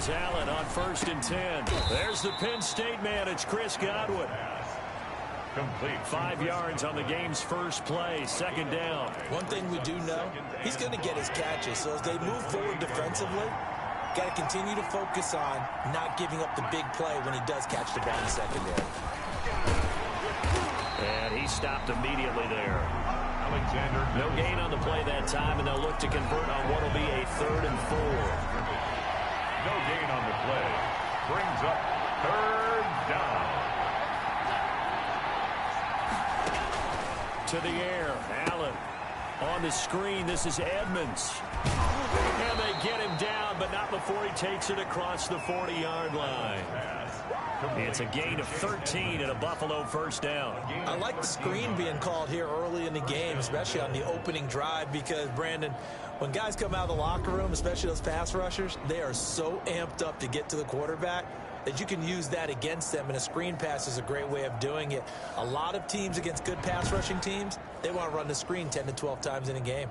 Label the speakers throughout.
Speaker 1: goes Allen on 1st and 10. There's the Penn State man. It's Chris Godwin.
Speaker 2: Complete.
Speaker 1: 5 yards on the game's first play. 2nd down.
Speaker 3: One thing we do know, he's going to get his catches. So as they move forward defensively, got to continue to focus on not giving up the big play when he does catch the ball in the secondary.
Speaker 1: And he stopped immediately there.
Speaker 2: Alexander.
Speaker 1: No gain on the play that time, and they'll look to convert on what will be a 3rd and 4.
Speaker 2: No gain on the play. Brings up 3rd down.
Speaker 1: To the air. Allen on the screen. This is Edmonds. And they get him down, but not before he takes it across the 40-yard line. It's a gain of 13 and a Buffalo 1st down.
Speaker 3: I like the screen being called here early in the game, especially on the opening drive, because, Brandon, when guys come out of the locker room, especially those pass rushers, they are so amped up to get to the quarterback that you can use that against them, and a screen pass is a great way of doing it. A lot of teams against good pass rushing teams, they want to run the screen 10 to 12 times in a game.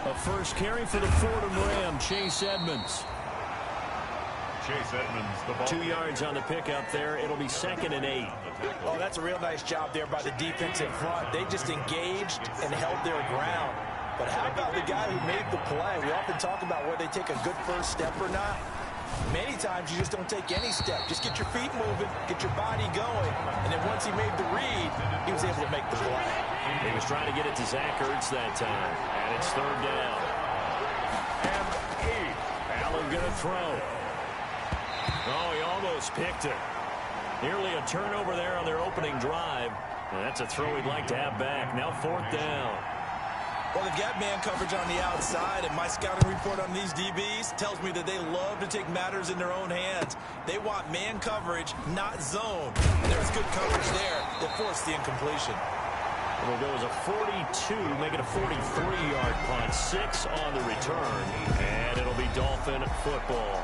Speaker 1: A first carry for the Fordham Ram, Chase Edmonds.
Speaker 2: Chase Edmonds, the ball.
Speaker 1: 2 yards on the pickup there. It'll be 2nd and 8.
Speaker 3: Oh, that's a real nice job there by the defense in front. They just engaged and held their ground. But how about the guy who made the play? We often talk about whether they take a good first step or not. Many times you just don't take any step. Just get your feet moving, get your body going, and then once he made the read, he was able to make the play.
Speaker 1: He was trying to get it to Zach Ertz that time, and it's 3rd down.
Speaker 2: And 8.
Speaker 1: Allen going to throw. Oh, he almost picked it. Nearly a turnover there on their opening drive. And that's a throw he'd like to have back. Now 4th down.
Speaker 3: Well, they've got man coverage on the outside, and my scouting report on these DBs tells me that they love to take matters in their own hands. They want man coverage, not zone. There's good coverage there that forced the incompletion.
Speaker 1: It'll go as a 42, make it a 43-yard punt. 6 on the return, and it'll be Dolphin football.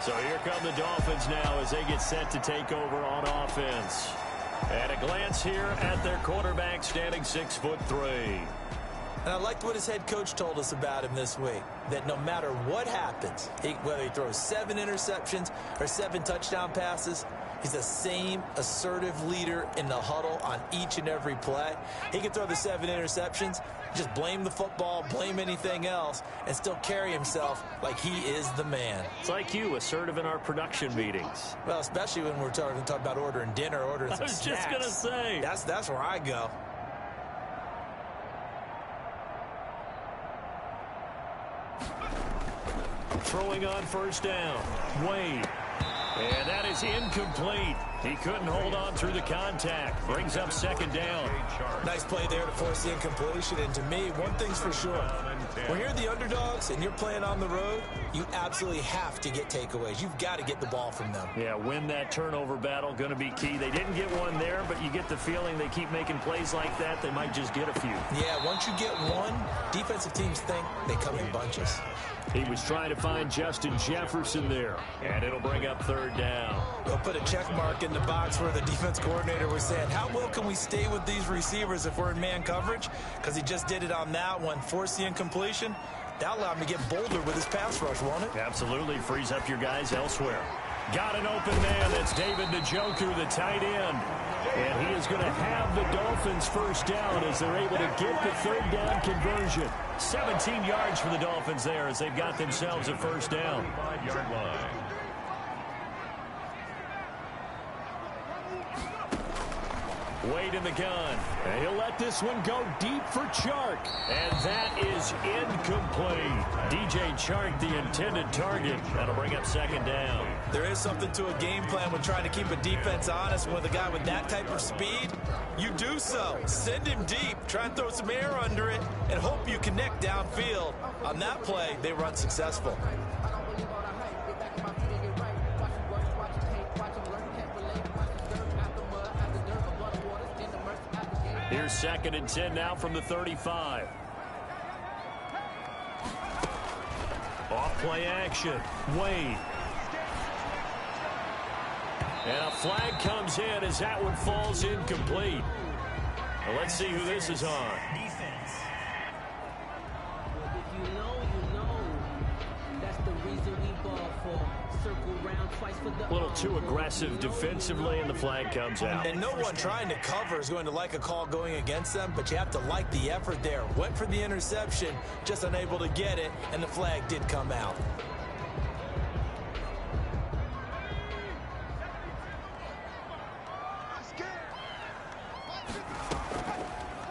Speaker 1: So here come the Dolphins now as they get set to take over on offense. At a glance here at their quarterback, standing 6'3".
Speaker 3: And I liked what his head coach told us about him this week, that no matter what happens, whether he throws 7 interceptions or 7 touchdown passes, he's the same assertive leader in the huddle on each and every play. He can throw the 7 interceptions, just blame the football, blame anything else, and still carry himself like he is the man.
Speaker 1: It's like you, assertive in our production meetings.
Speaker 3: Well, especially when we're talking about ordering dinner, ordering some snacks.
Speaker 1: I was just going to say.
Speaker 3: That's where I go.
Speaker 1: Throwing on 1st down. Wade. And that is incomplete. He couldn't hold on through the contact. Brings up 2nd down.
Speaker 3: Nice play there to force the incompletion. And to me, one thing's for sure. When you're the underdogs and you're playing on the road, you absolutely have to get takeaways. You've got to get the ball from them.
Speaker 1: Yeah, win that turnover battle. Going to be key. They didn't get one there, but you get the feeling they keep making plays like that. They might just get a few.
Speaker 3: Yeah, once you get one, defensive teams think they come in bunches.
Speaker 1: He was trying to find Justin Jefferson there, and it'll bring up 3rd down.
Speaker 3: We'll put a check mark in the box where the defense coordinator was saying, how well can we stay with these receivers if we're in man coverage? Because he just did it on that one, forced the incompletion. That allowed him to get bolder with his pass rush, won't it?
Speaker 1: Absolutely, frees up your guys elsewhere. Got an open man. That's David Njoku, the tight end. And he is going to have the Dolphins 1st down as they're able to get the 3rd down conversion. 17 yards for the Dolphins there as they've got themselves a 1st down.
Speaker 2: 5-yard line.
Speaker 1: Wade in the gun. And he'll let this one go deep for Chark. And that is incomplete. DJ Chark, the intended target. That'll bring up 2nd down.
Speaker 3: There is something to a game plan when trying to keep a defense honest. With a guy with that type of speed, you do so. Send him deep. Try and throw some air under it and hope you connect downfield. On that play, they run successful.
Speaker 1: Here's 2nd and 10 now from the 35. Off play action. Wade. And a flag comes in as that one falls incomplete. Well, let's see who this is on.
Speaker 4: Defense. If you know, that's the reason we ball for. Circle round twice for the
Speaker 1: A little too aggressive defensively, and the flag comes out.
Speaker 3: And no one trying to cover is going to like a call going against them, but you have to like the effort there. Went for the interception, just unable to get it, and the flag did come out.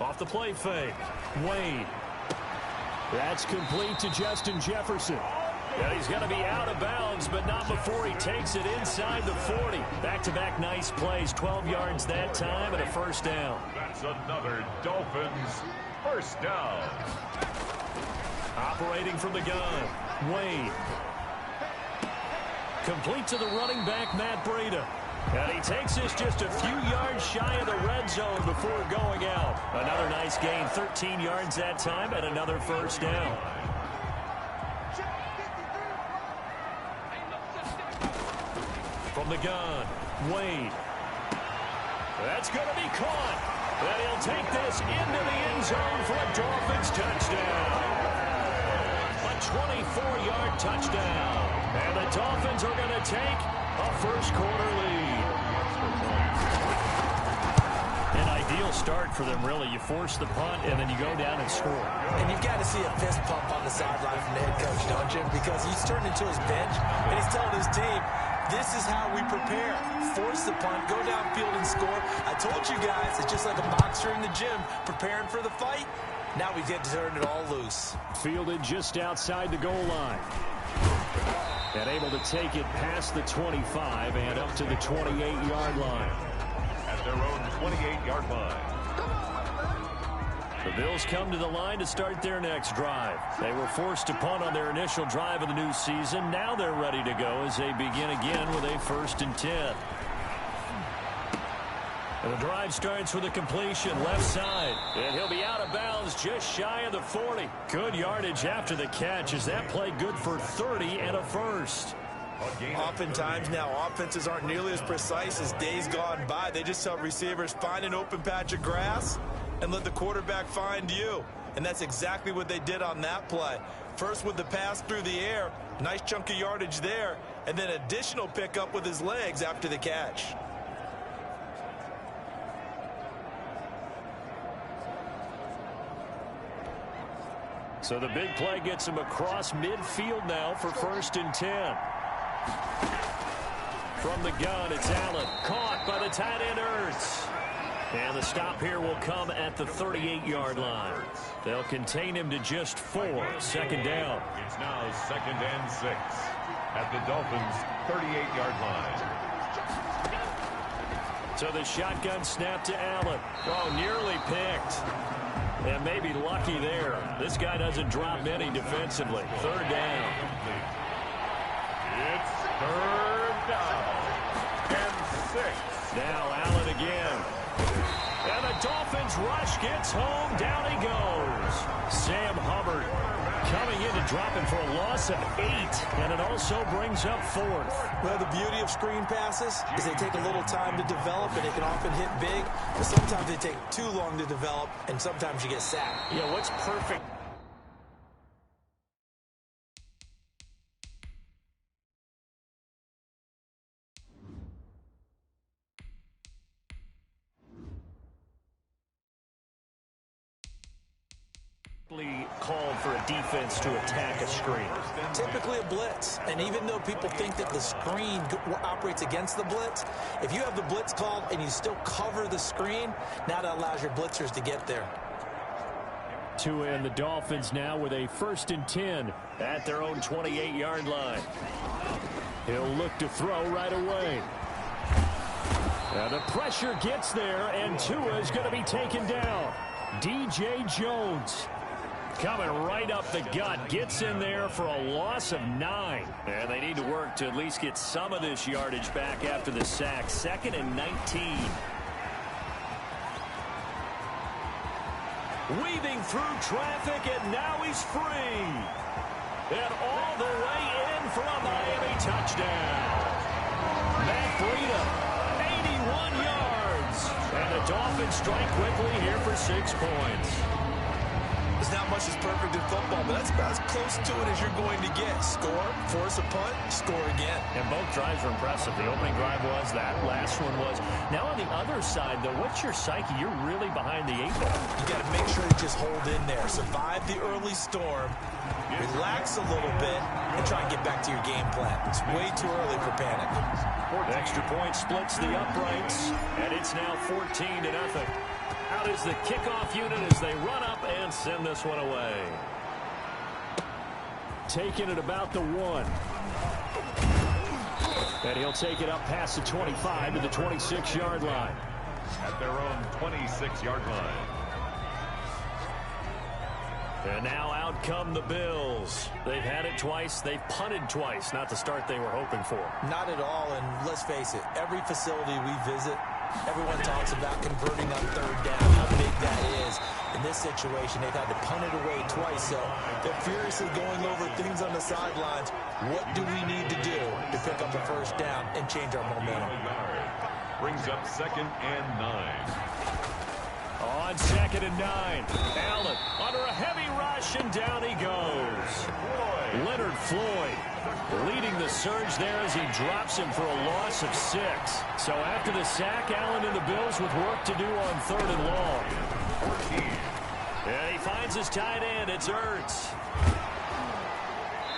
Speaker 1: Off the play fake. Wade. That's complete to Justin Jefferson. And he's going to be out of bounds, but not before he takes it inside the 40. Back-to-back nice plays, 12 yards that time, and a first down.
Speaker 2: That's another Dolphins first down.
Speaker 1: Operating from the gun, Wade. Complete to the running back, Matt Breida. And he takes this just a few yards shy of the red zone before going out. Another nice gain, 13 yards that time, and another first down. From the gun, Wade. That's going to be caught. And he'll take this into the end zone for a Dolphins touchdown. A 24-yard touchdown. And the Dolphins are going to take a first-quarter lead. An ideal start for them, really. You force the punt, and then you go down and score.
Speaker 3: And you've got to see a fist pump on the sideline from the head coach, don't you? Because he's turned into his bench, and he's telling his team, this is how we prepare. Force the punt, go downfield and score. I told you guys, it's just like a boxer in the gym preparing for the fight. Now we get to turn it all loose.
Speaker 1: Fielded just outside the goal line. And able to take it past the 25 and up to the 28-yard line.
Speaker 2: At their own 28-yard line.
Speaker 1: The Bills come to the line to start their next drive. They were forced to punt on their initial drive of the new season. Now they're ready to go as they begin again with a 1st and 10. And the drive starts with a completion left side. And he'll be out of bounds just shy of the 40. Good yardage after the catch as that play good for 30 and a first.
Speaker 3: Oftentimes now offenses aren't nearly as precise as days gone by. They just tell receivers, find an open patch of grass and let the quarterback find you. And that's exactly what they did on that play. First with the pass through the air, nice chunk of yardage there, and then additional pickup with his legs after the catch.
Speaker 1: So the big play gets him across midfield now for 1st and 10. From the gun, it's Allen. Caught by the tight end, Ertz. And the stop here will come at the 38-yard line. They'll contain him to just 4. 2nd down.
Speaker 2: It's now 2nd and 6 at the Dolphins' 38-yard line.
Speaker 1: So the shotgun snap to Allen. Oh, nearly picked. And maybe lucky there. This guy doesn't drop many defensively. 3rd down.
Speaker 2: It's 3rd down and 6.
Speaker 1: Now Allen again. And the Dolphins rush gets home. Down he goes. Sam Hubbard coming in to drop him for a loss of 8. And it also brings up 4th.
Speaker 3: Well, the beauty of screen passes is they take a little time to develop, and they can often hit big. But sometimes they take too long to develop, and sometimes you get sacked.
Speaker 1: Yeah, what's perfect? Called for a defense to attack a screen.
Speaker 3: Typically a blitz, and even though people think that the screen operates against the blitz, if you have the blitz called and you still cover the screen, now that allows your blitzers to get there.
Speaker 1: Tua and the Dolphins now with a 1st and 10 at their own 28-yard line. He'll look to throw right away. Now the pressure gets there, and Tua is going to be taken down. DJ Jones coming right up the gut, gets in there for a loss of 9. And they need to work to at least get some of this yardage back after the sack. 2nd and 19. Weaving through traffic, and now he's free. And all the way in for a Miami touchdown. Matt Breida, 81 yards. And the Dolphins strike quickly here for 6 points.
Speaker 3: There's not much that's perfect in football, but that's about as close to it as you're going to get. Score, force a punt, score again.
Speaker 1: And both drives were impressive. The opening drive was, that last one was. Now on the other side, though, what's your psyche? You're really behind the 8 ball.
Speaker 3: You got to make sure you just hold in there. Survive the early storm, relax a little bit, and try and get back to your game plan. It's way too early for panic.
Speaker 1: The extra point splits the uprights, and it's now 14-0. Out is the kickoff unit as they run up and send this one away. Taking it about the 1. And he'll take it up past the 25 to the 26-yard line.
Speaker 2: At their own 26-yard line.
Speaker 1: And now out come the Bills. They've had it twice. They've punted twice. Not the start they were hoping for.
Speaker 3: Not at all, and let's face it, every facility we visit, everyone talks about converting on third down, how big that is. In this situation, they've had to punt it away twice, so they're furiously going over things on the sidelines. What do we need to do to pick up a first down and change our momentum?
Speaker 2: Brings up 2nd and 9.
Speaker 1: On 2nd and 9, Allen under a heavy rush, and down he goes. Leonard Floyd leading the surge there as he drops him for a loss of 6. So after the sack, Allen and the Bills with work to do on 3rd and long.
Speaker 2: 14.
Speaker 1: And he finds his tight end. It's Ertz.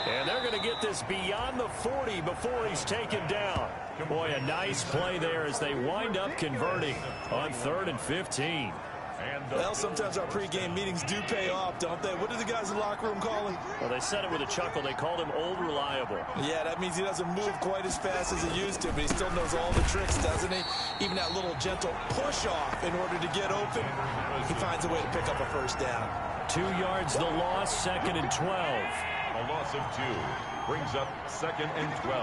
Speaker 1: And they're going to get this beyond the 40 before he's taken down. Boy, a nice play there as they wind up converting on 3rd and 15.
Speaker 3: Well, sometimes our pregame meetings do pay off, don't they? What do the guys in the locker room call him?
Speaker 1: Well, they said it with a chuckle. They called him Old Reliable.
Speaker 3: Yeah, that means he doesn't move quite as fast as he used to, but he still knows all the tricks, doesn't he? Even that little gentle push-off in order to get open, he finds a way to pick up a first down.
Speaker 1: 2 yards the loss, 2nd and 12.
Speaker 2: A loss of 2 brings up 2nd and 12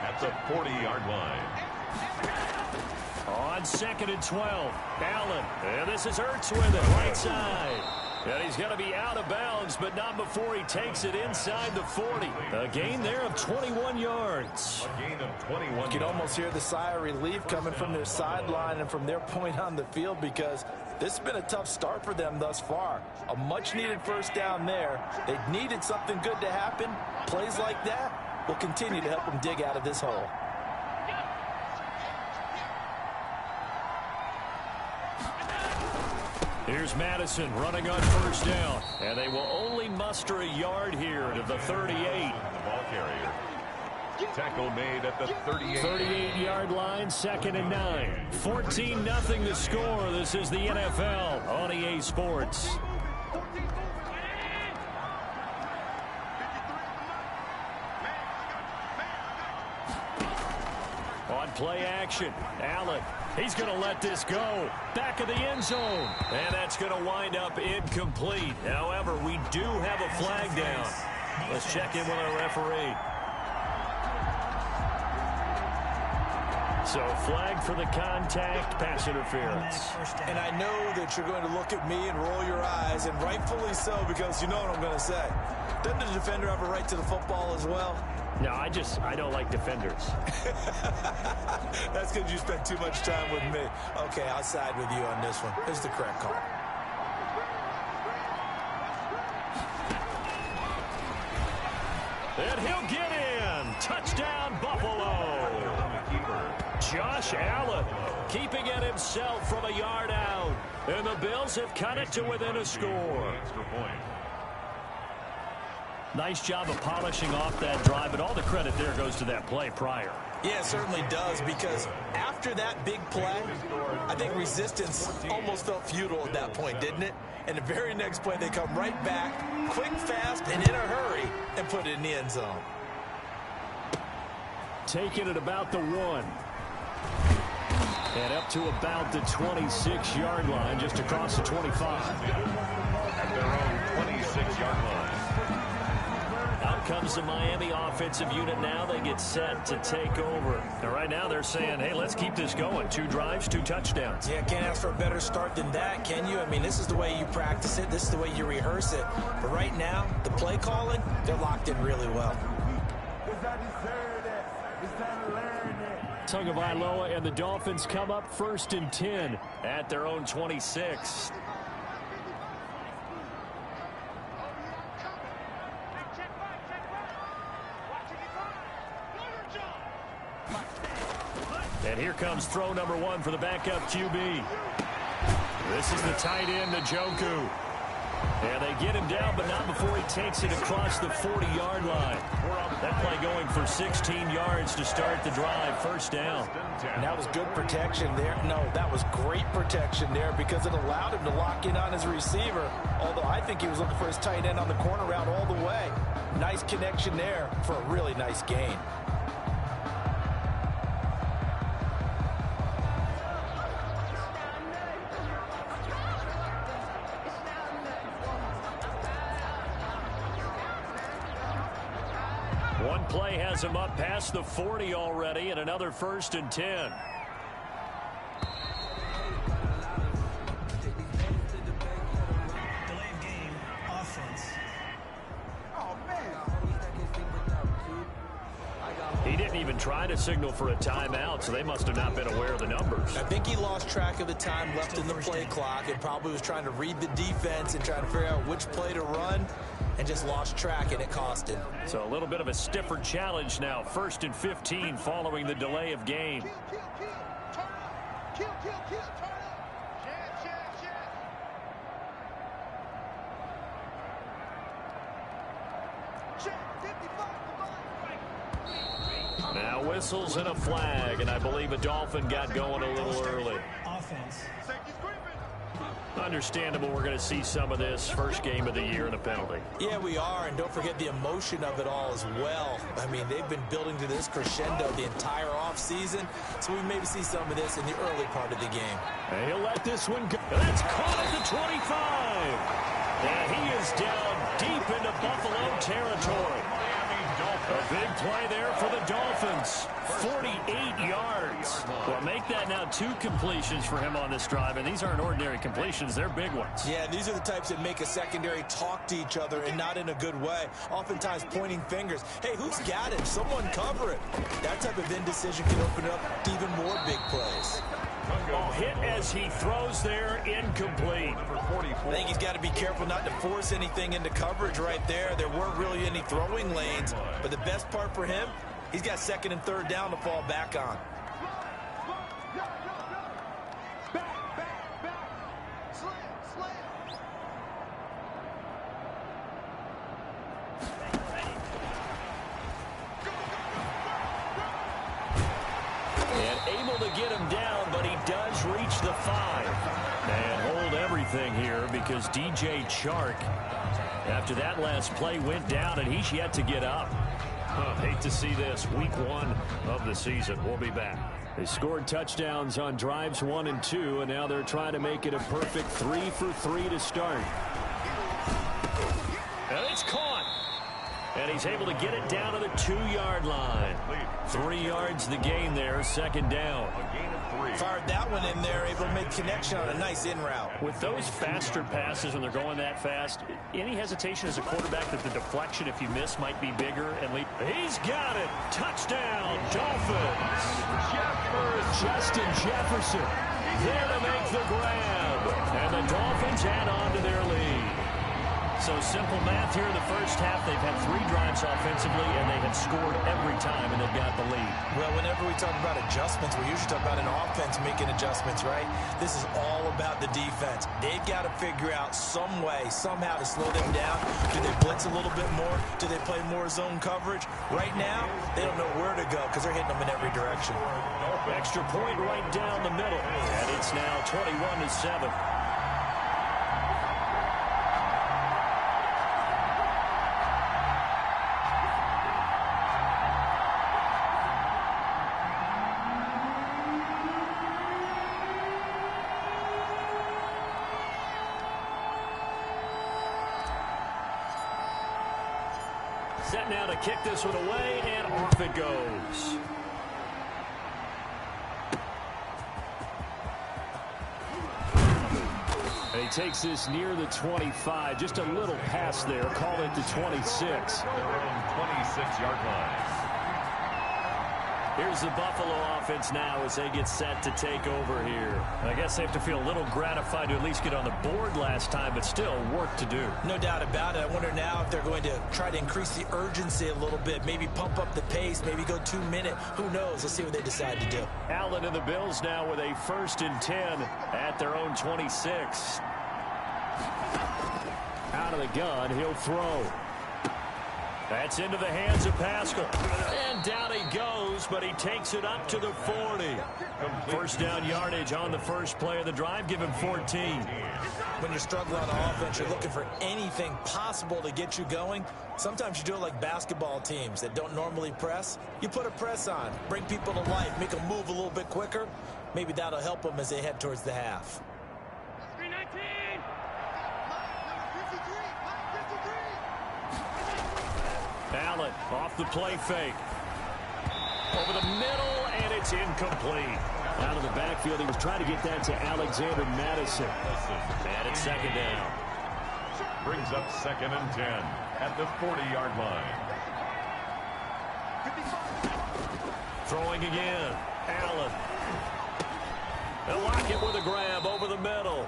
Speaker 2: at the 40-yard line.
Speaker 1: On 2nd and 12, Allen. And this is Ertz with it, right side. And he's going to be out of bounds, but not before he takes it inside the 40. A gain there of 21 yards.
Speaker 2: A gain of 21.
Speaker 3: You can almost hear the sigh of relief coming from their sideline and from their point on the field, because this has been a tough start for them thus far. A much-needed first down there. They needed something good to happen. Plays like that will continue to help them dig out of this hole.
Speaker 1: Here's Madison running on first down. And they will only muster a yard here to the 38.
Speaker 2: The ball carrier. Tackle made at the 38.
Speaker 1: 38-yard line, 2nd and 9. 14-0 the score. This is the NFL on EA Sports. On play action, Allen. He's going to let this go. Back of the end zone. And that's going to wind up incomplete. However, we do have a flag down. Let's check in with our referee. So flag for the contact, pass interference.
Speaker 3: And I know that you're going to look at me and roll your eyes, and rightfully so, because you know what I'm going to say. Doesn't the defender have a right to the football as well?
Speaker 1: No, I don't like defenders.
Speaker 3: That's because you spent too much time with me. Okay, I'll side with you on this one. It's the correct call.
Speaker 1: And he'll get in. Touchdown, Buffalo. Josh Allen keeping it himself from a yard out. And the Bills have cut it to within a score.
Speaker 2: Extra point.
Speaker 1: Nice job of polishing off that drive, but all the credit there goes to that play prior.
Speaker 3: Yeah, it certainly does, because after that big play, I think resistance almost felt futile at that point, didn't it? And the very next play, they come right back, quick, fast, and in a hurry, and put it in the end zone.
Speaker 1: Taking it about the 1. And up to about the 26-yard line, just across the 25.
Speaker 2: At their own 26-yard line.
Speaker 1: Out comes the Miami offensive unit now. They get set to take over. And right now they're saying, hey, let's keep this going. 2 drives, 2 touchdowns.
Speaker 3: Yeah, can't ask for a better start than that, can you? I mean, this is the way you practice it. This is the way you rehearse it. But right now, the play calling, they're locked in really well.
Speaker 5: It's time to learn it.
Speaker 1: Tagovailoa, and the Dolphins come up 1st and 10 at their own 26. And here comes throw number 1 for the backup QB. This is the tight end, Njoku. And they get him down, but not before he takes it across the 40-yard line. That play going for 16 yards to start the drive. 1st down.
Speaker 3: And that was good protection there. No, that was great protection there because it allowed him to lock in on his receiver. Although I think he was looking for his tight end on the corner route all the way. Nice connection there for a really nice gain.
Speaker 1: One play has him up past the 40 already, and another 1st and 10.
Speaker 5: Delayed game, offense.
Speaker 1: He didn't even try to signal for a timeout, so they must have not been aware of the numbers.
Speaker 3: I think he lost track of the time left in the play clock and probably was trying to read the defense and trying to figure out which play to run and just lost track, and it cost him.
Speaker 1: So a little bit of a stiffer challenge now. 1st and 15 following the delay of game. Now whistles and a flag, and I believe a Dolphin got going a little early.
Speaker 5: Offense.
Speaker 1: Understandable we're going to see some of this first game of the year and a penalty.
Speaker 3: Yeah, we are, and don't forget the emotion of it all as well. I mean, they've been building to this crescendo the entire offseason, so we maybe see some of this in the early part of the game.
Speaker 1: And he'll let this one go. That's caught at the 25. And he is down deep into Buffalo territory. A big play there for the Dolphins. 48 yards. Well, make that now 2 completions for him on this drive, and these aren't ordinary completions. They're big ones.
Speaker 3: Yeah, these are the types that make a secondary talk to each other and not in a good way. Oftentimes pointing fingers. Hey, who's got him? Someone cover it. That type of indecision can open it up to even more big plays.
Speaker 1: Oh, hit as he throws there, incomplete.
Speaker 3: I think he's got to be careful not to force anything into coverage right there. There weren't really any throwing lanes, but the best part for him, he's got 2nd and 3rd down to fall back on.
Speaker 1: And able to get him down, but he does reach the 5. And hold everything here because DJ Chark, after that last play, went down, and he's yet to get up. Hate to see this. Week 1 of the season. We'll be back. They scored touchdowns on drives 1 and 2, and now they're trying to make it a perfect 3 for 3 to start. And it's caught. And he's able to get it down to the 2-yard line. 3 yards the gain there, 2nd down.
Speaker 3: Fired that one in there, able to make connection on a nice in route.
Speaker 1: With those faster passes when they're going that fast, any hesitation as a quarterback that the deflection, if you miss, might be bigger and lead? He's got it. Touchdown, Dolphins. Justin Jefferson there to make the grab. And the Dolphins add on to their lead. So simple math here in the first half. They've had 3 drives offensively, and they have scored every time, and they've got the lead.
Speaker 3: Well, whenever we talk about adjustments, we usually talk about an offense making adjustments, right? This is all about the defense. They've got to figure out some way, somehow to slow them down. Do they blitz a little bit more? Do they play more zone coverage? Right now, they don't know where to go because they're hitting them in every direction.
Speaker 1: Extra point right down the middle, and it's now 21-7. Set now to kick this one away, and off it goes. And he takes this near the 25. Just a little pass there. Call it the 26.
Speaker 2: Their own 26-yard line.
Speaker 1: Here's the Buffalo offense now as they get set to take over here.
Speaker 6: I guess they have to feel a little gratified to at least get on the board last time, but still work to do.
Speaker 3: No doubt about it. I wonder now if they're going to try to increase the urgency a little bit, maybe pump up the pace, maybe go 2 minute. Who knows? Let's see what they decide to do.
Speaker 1: Allen and the Bills now with a 1st and 10 at their own 26. Out of the gun, he'll throw. That's into the hands of Pascal. And down he goes, but he takes it up to the 40. First down yardage on the first play of the drive. Give him 14.
Speaker 3: When you're struggling on offense, you're looking for anything possible to get you going. Sometimes you do it like basketball teams that don't normally press. You put a press on, bring people to life, make them move a little bit quicker. Maybe that'll help them as they head towards the half.
Speaker 1: Allen off the play fake. Over the middle, and it's incomplete. Out of the backfield, he was trying to get that to Alexander Madison. And it's 2nd down.
Speaker 2: Brings up 2nd and 10 at the 40-yard line.
Speaker 1: Throwing again. Allen. And Lockett with a grab over the middle.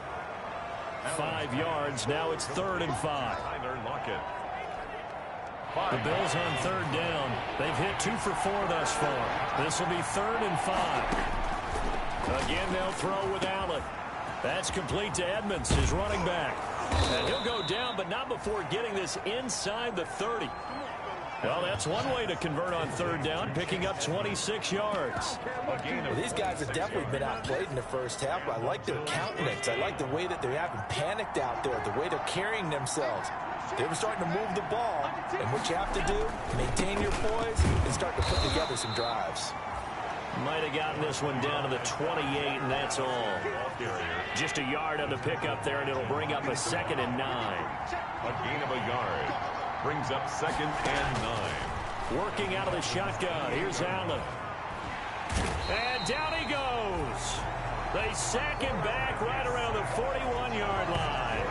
Speaker 1: 5 yards. Now it's 3rd and 5.
Speaker 2: Tyler Lockett.
Speaker 1: The Bills on 3rd down. They've hit 2 for 4 thus far. This will be 3rd and 5. Again, they'll throw with Allen. That's complete to Edmonds, his running back. And he'll go down, but not before getting this inside the 30. Well, that's one way to convert on 3rd down, picking up 26 yards.
Speaker 3: Well, these guys have definitely been outplayed in the first half. I like their countenance. I like the way that they haven't panicked out there, the way they're carrying themselves. They're starting to move the ball, and what you have to do, maintain your poise and start to put together some drives.
Speaker 1: Might have gotten this one down to the 28, and that's all. Just a yard on the pickup there, and it'll bring up a 2nd and 9.
Speaker 2: A gain of a yard. Brings up 2nd and 9.
Speaker 1: Working out of the shotgun. Here's Allen. And down he goes. They sack him back right around the 41-yard line.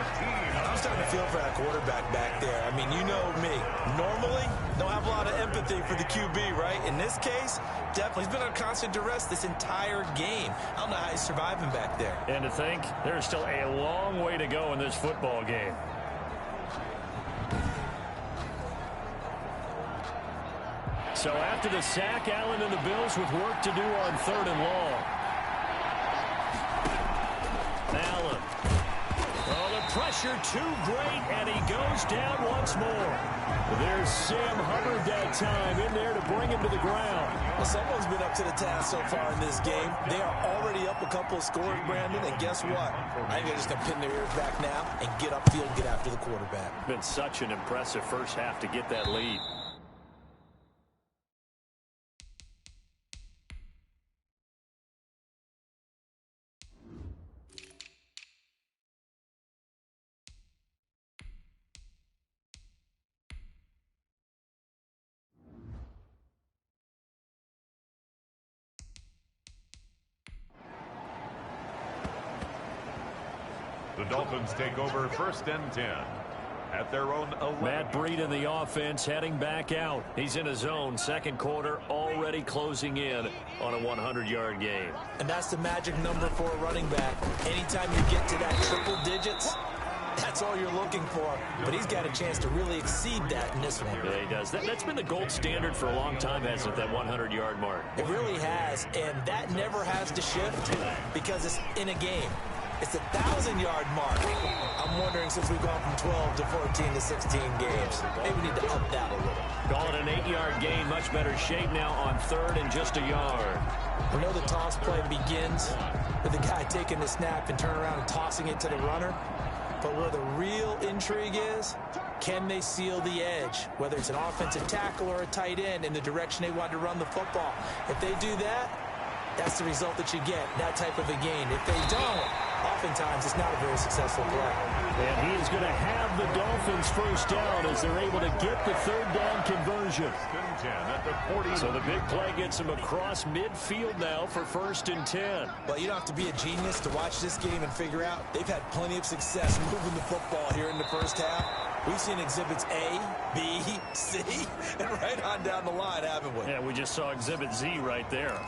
Speaker 3: I'm starting to feel for that quarterback back there. I mean, you know me. Normally, don't have a lot of empathy for the QB, right? In this case, definitely. He's been under constant duress this entire game. I don't know how he's surviving back there.
Speaker 6: And to think, there's still a long way to go in this football game.
Speaker 1: So after the sack, Allen and the Bills with work to do on 3rd and long. Allen. Oh, the pressure too great, and he goes down once more. There's Sam Hubbard that time in there to bring him to the ground.
Speaker 3: Well, someone's been up to the task so far in this game. They are already up a couple of scores, Brandon, and guess what? I think they're just going to pin their ears back now and get upfield and get after the quarterback.
Speaker 1: Been such an impressive first half to get that lead.
Speaker 2: The Dolphins take over 1st and 10 at their own 11.
Speaker 1: Matt Breed in the offense heading back out. He's in his zone. 2nd quarter already closing in on a 100-yard game.
Speaker 3: And that's the magic number for a running back. Anytime you get to that triple digits, that's all you're looking for. But he's got a chance to really exceed that in this one.
Speaker 1: Yeah, he does. That's been the gold standard for a long time, hasn't it, that 100-yard mark?
Speaker 3: It really has, and that never has to shift because it's in a game. It's a 1,000-yard mark. I'm wondering, since we've gone from 12 to 14 to 16 games, maybe we need to up that a little.
Speaker 1: Call it an 8-yard gain. Much better shape now on 3rd and just a yard.
Speaker 3: We know the toss play begins with the guy taking the snap and turn around and tossing it to the runner. But where the real intrigue is, can they seal the edge? Whether it's an offensive tackle or a tight end in the direction they want to run the football. If they do that, that's the result that you get, that type of a gain. If they don't, oftentimes it's not a very successful play.
Speaker 1: And he is going to have the Dolphins first down as they're able to get the 3rd down conversion. So the big play gets him across midfield now for 1st and 10.
Speaker 3: Well, you don't have to be a genius to watch this game and figure out they've had plenty of success moving the football here in the first half. We've seen exhibits A, B, C, and right on down the line, haven't we?
Speaker 6: Yeah, we just saw exhibit Z right there.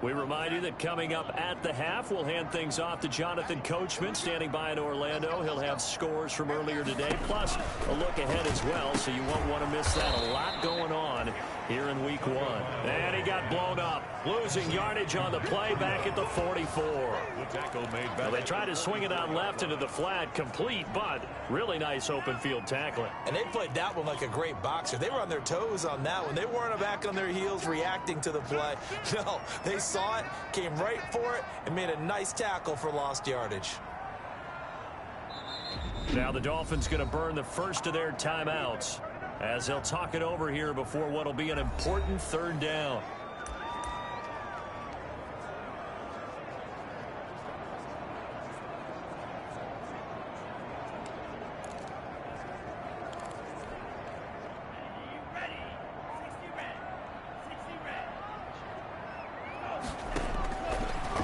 Speaker 6: We remind you that coming up at the half, we'll hand things off to Jonathan Coachman, standing by in Orlando. He'll have scores from earlier today, plus a look ahead as well, so you won't want to miss that. A lot going on here in week 1. And he got blown up, losing yardage on the play back at the 44.
Speaker 2: The tackle made by
Speaker 6: Well, they tried to swing it out left into the flat, complete, but really nice open field tackling.
Speaker 3: And they played that one like a great boxer. They were on their toes on that one. They weren't back on their heels reacting to the play. No, they saw it, came right for it, and made a nice tackle for lost yardage.
Speaker 6: Now the Dolphins going to burn the first of their timeouts as they'll talk it over here before what will be an important third down.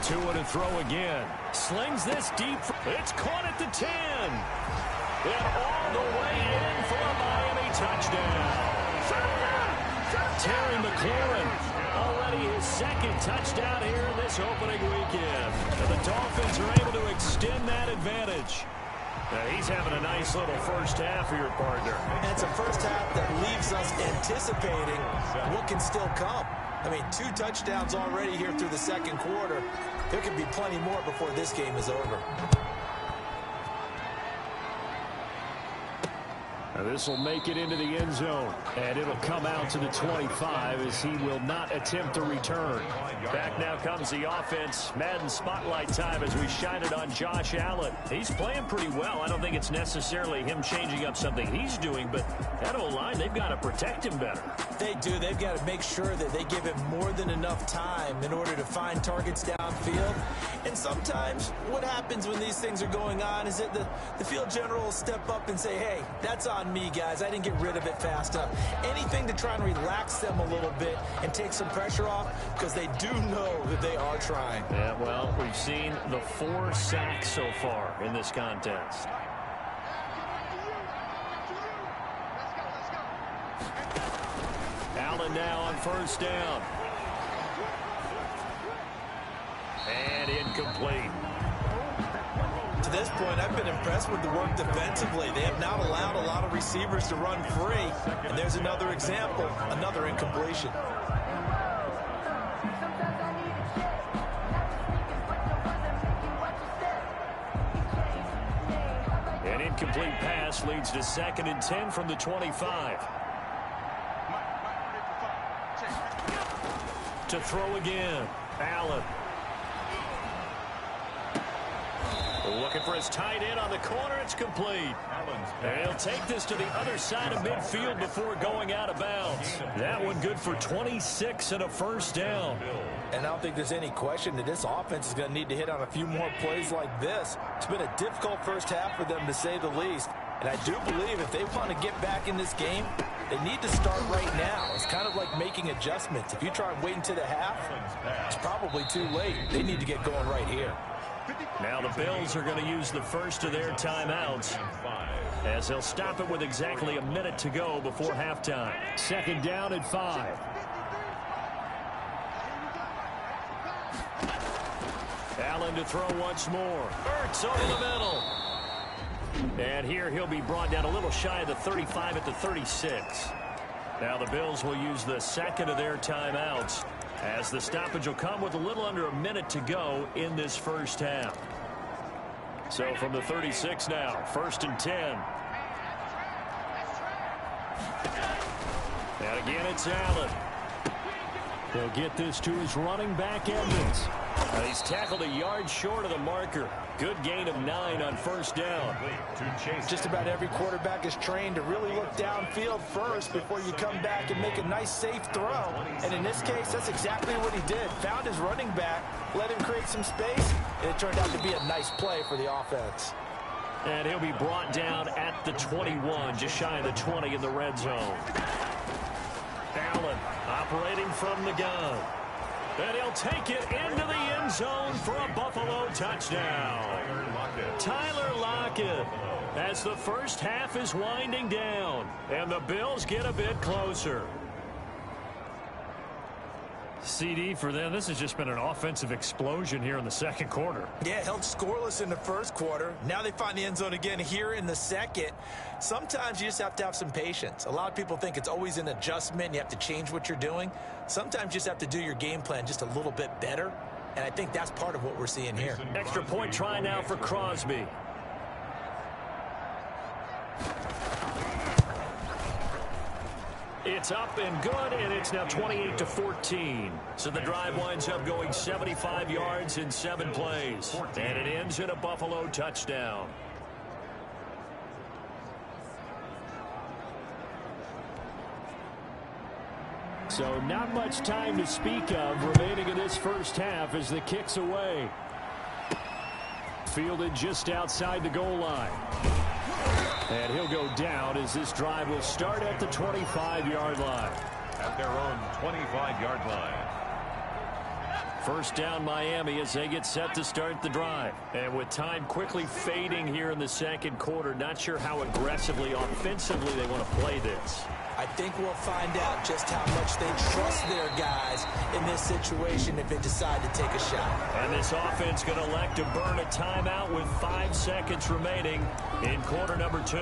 Speaker 6: Tua to throw again. Slings this deep. It's caught at the 10. And all the way in for a Miami touchdown. Terry McLaurin, already his second touchdown here this opening weekend. And the Dolphins are able to extend that advantage. Now he's having a nice little first half for your partner.
Speaker 3: And it's a first half that leaves us anticipating what can still come. I mean, 2 touchdowns already here through the second quarter. There could be plenty more before this game is over.
Speaker 6: Now this will make it into the end zone, and it'll come out to the 25 as he will not attempt a return. Back now comes the offense. Madden spotlight time as we shine it on Josh Allen. He's playing pretty well. I don't think it's necessarily him changing up something he's doing, but that O-line, they've got to protect him better.
Speaker 3: They do. They've got to make sure that they give him more than enough time in order to find targets downfield. And sometimes what happens when these things are going on is that the field general will step up and say, hey, that's on me, guys. I didn't get rid of it fast enough. Anything to try and relax them a little bit and take some pressure off, because they do know that they are trying.
Speaker 6: Yeah, well, we've seen the 4 sacks so far in this contest. Allen now on first down. And incomplete.
Speaker 3: To this point, I've been impressed with the work defensively. They have not allowed a lot of receivers to run free. And there's another example, another incompletion.
Speaker 6: An incomplete pass leads to 2nd and 10 from the 25. To throw again, Allen. Looking for his tight end on the corner. It's complete. And he'll take this to the other side of midfield before going out of bounds. That one good for 26 and a first down.
Speaker 3: And I don't think there's any question that this offense is going to need to hit on a few more plays like this. It's been a difficult first half for them, to say the least. And I do believe if they want to get back in this game, they need to start right now. It's kind of like making adjustments. If you try and wait until the half, it's probably too late. They need to get going right here.
Speaker 6: Now the Bills are going to use the first of their timeouts as they'll stop it with exactly a minute to go before halftime. 2nd down at 5. Allen to throw once more. Ertz over the middle. And here he'll be brought down a little shy of the 35 at the 36. Now the Bills will use the 2nd of their timeouts as the stoppage will come with a little under a minute to go in this first half. So from the 36 now, 1st and 10. And again, it's Allen. He'll get this to his running back, Evans. He's tackled a yard short of the marker. Good gain of 9 on first down.
Speaker 3: Just about every quarterback is trained to really look downfield first before you come back and make a nice, safe throw. And in this case, that's exactly what he did. Found his running back, let him create some space, and it turned out to be a nice play for the offense.
Speaker 6: And he'll be brought down at the 21, just shy of the 20 in the red zone. Allen operating from the gun. And he'll take it into the end zone for a Buffalo touchdown. Tyler Lockett, as the first half is winding down, and the Bills get a bit closer. CD for them, this has just been an offensive explosion here in the second quarter.
Speaker 3: Yeah, held scoreless in the first quarter. Now they find the end zone again here in the second. Sometimes you just have to have some patience. A lot of people think it's always an adjustment. You have to change what you're doing. Sometimes you just have to do your game plan just a little bit better. And I think that's part of what we're seeing here.
Speaker 6: Extra point try now for Crosby. It's up and good, and it's now 28-14. So the drive winds up going 75 yards in 7 plays. And it ends in a Buffalo touchdown. So not much time to speak of remaining in this first half as the kick's away. Fielded just outside the goal line. And he'll go down as this drive will start at the 25-yard line.
Speaker 2: At their own 25-yard line.
Speaker 6: First down Miami as they get set to start the drive. And with time quickly fading here in the second quarter, not sure how aggressively, offensively they want to play this.
Speaker 3: I think we'll find out just how much they trust their guys in this situation if they decide to take a shot.
Speaker 6: And this offense going to elect to burn a timeout with 5 seconds remaining in quarter number 2.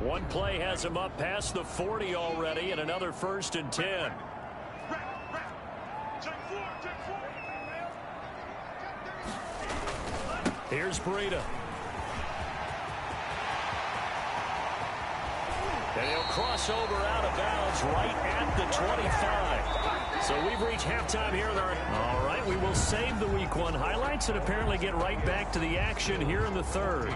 Speaker 6: One play has him up past the 40 already, and another 1st and 10. Here's Breida. And he'll cross over out of bounds right at the 25. So we've reached halftime here. All right, we will save the Week 1 highlights and apparently get right back to the action here in the third.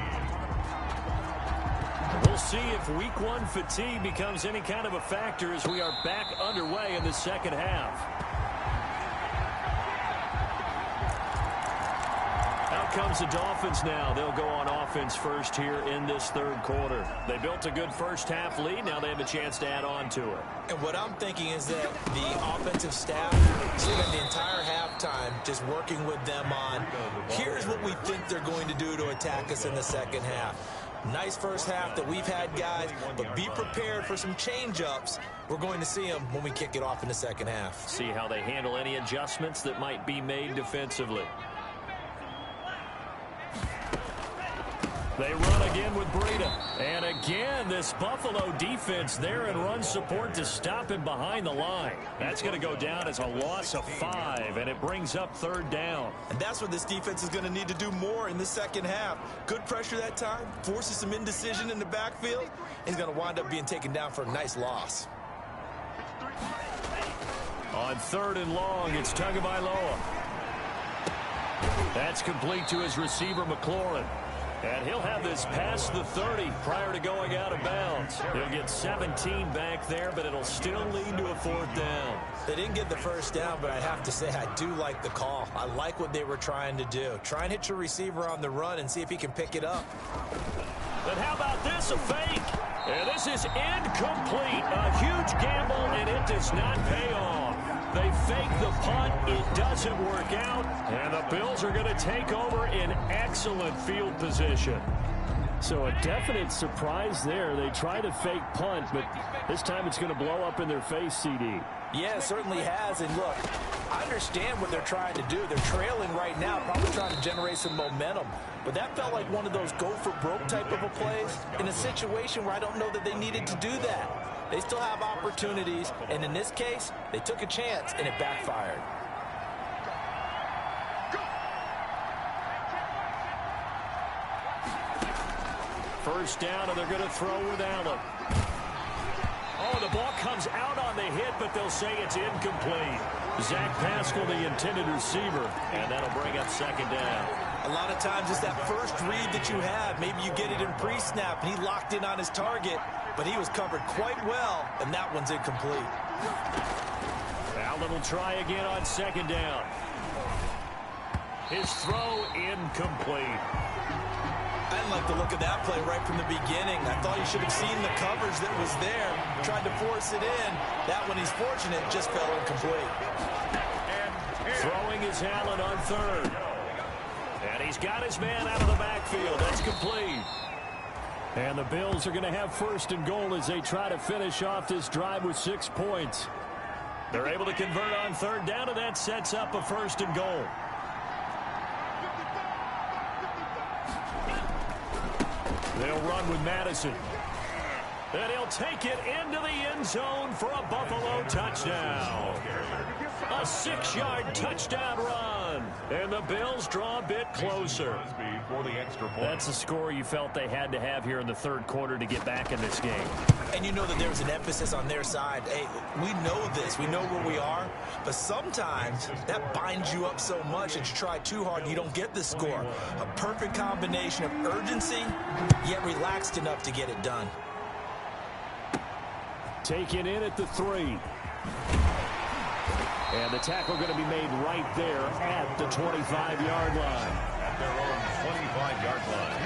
Speaker 6: We'll see if Week 1 fatigue becomes any kind of a factor as we are back underway in the second half. Out comes the Dolphins now. They'll go on offense first here in this third quarter. They built a good first half lead. Now they have a chance to add on to it.
Speaker 3: And what I'm thinking is that the offensive staff spent the entire halftime just working with them on, here's what we think they're going to do to attack us in the second half. Nice first half that we've had, guys, but be prepared for some change-ups. We're going to see them when we kick it off in the second half.
Speaker 6: See how they handle any adjustments that might be made defensively. They run again with Breida. And again, this Buffalo defense there in run support to stop him behind the line. That's going to go down as a loss of 5, and it brings up 3rd down.
Speaker 3: And that's what this defense is going to need to do more in the second half. Good pressure that time, forces some indecision in the backfield. He's going to wind up being taken down for a nice loss.
Speaker 6: On 3rd and long, it's Tagovailoa. That's complete to his receiver, McLaurin. And he'll have this past the 30 prior to going out of bounds. He'll get 17 back there, but it'll still lead to a 4th down.
Speaker 3: They didn't get the first down, but I have to say I do like the call. I like what they were trying to do. Try and hit your receiver on the run and see if he can pick it up.
Speaker 6: But how about this, a fake? And this is incomplete. A huge gamble, and it does not pay off. They fake the punt. It doesn't work out. And the Bills are going to take over in excellent field position. So a definite surprise there. They try to fake punt, but this time it's going to blow up in their face, CD.
Speaker 3: Yeah, it certainly has. And look, I understand what they're trying to do. They're trailing right now, probably trying to generate some momentum. But that felt like one of those go-for-broke type of a plays in a situation where I don't know that they needed to do that. They still have opportunities, and in this case, they took a chance, and it backfired.
Speaker 6: First down, and they're going to throw with Allen. Oh, the ball comes out on the hit, but they'll say it's incomplete. Zach Pascal, the intended receiver, and that'll bring up 2nd down.
Speaker 3: A lot of times it's that first read that you have. Maybe you get it in pre-snap, and he locked in on his target, but he was covered quite well, and that one's incomplete.
Speaker 6: Allen will try again on 2nd down. His throw incomplete.
Speaker 3: I didn't like the look of that play right from the beginning. I thought he should have seen the coverage that was there, tried to force it in. That one, he's fortunate, just fell incomplete.
Speaker 6: Throwing is Allen on third. And he's got his man out of the backfield. That's complete. And the Bills are going to have first and goal as they try to finish off this drive with 6 points. They're able to convert on third down, and that sets up a first and goal. They'll run with Madison. And he'll take it into the end zone for a Buffalo touchdown. A 6-yard touchdown run. And the Bills draw a bit closer. That's the score you felt they had to have here in the third quarter to get back in this game.
Speaker 3: And you know that there's an emphasis on their side. Hey, we know this. We know where we are. But sometimes that binds you up so much that you try too hard and you don't get the score. A perfect combination of urgency, yet relaxed enough to get it done.
Speaker 6: Taken in at the 3. And the tackle going to be made right there at the 25-yard line.
Speaker 2: At their own 25-yard line.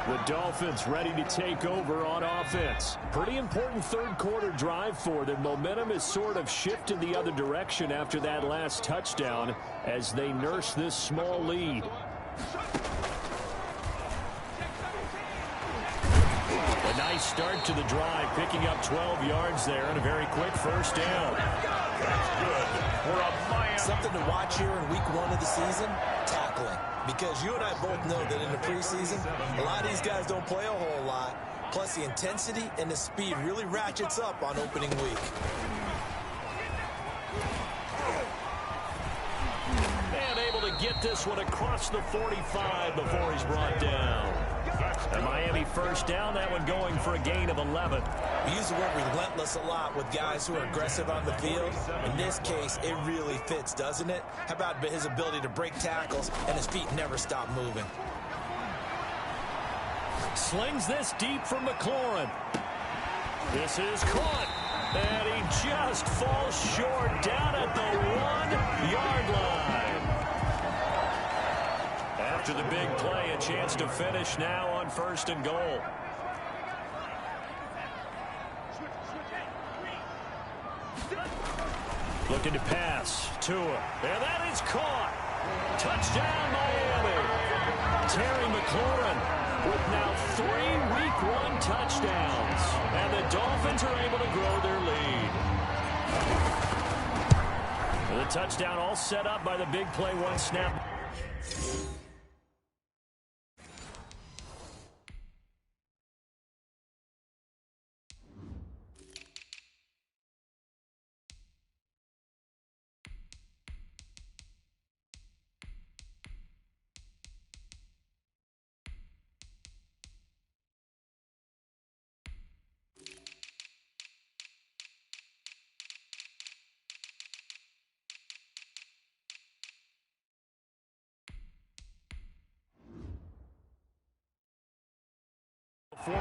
Speaker 6: The Dolphins ready to take over on offense. Pretty important third quarter drive for them. Momentum has sort of shifted the other direction after that last touchdown as they nurse this small lead. A nice start to the drive, picking up 12 yards there and a very quick first down.
Speaker 2: That's good for a Miami.
Speaker 3: Something to watch here in week 1 of the season, tackling. Because you and I both know that in the preseason, a lot of these guys don't play a whole lot. Plus the intensity and the speed really ratchets up on opening week.
Speaker 6: And able to get this one across the 45 before he's brought down. A Miami first down, that one going for a gain of 11.
Speaker 3: We use the word relentless a lot with guys who are aggressive on the field. In this case, it really fits, doesn't it? How about his ability to break tackles and his feet never stop moving?
Speaker 6: Slings this deep from McLaurin. This is caught. And he just falls short down at the 1-yard line. After the big play, a chance to finish now on first and goal. Looking to pass. Tua. And that is caught. Touchdown, Miami. Terry McLaurin with now 3 Week 1 touchdowns. And the Dolphins are able to grow their lead. The touchdown all set up by the big play, 1 snap.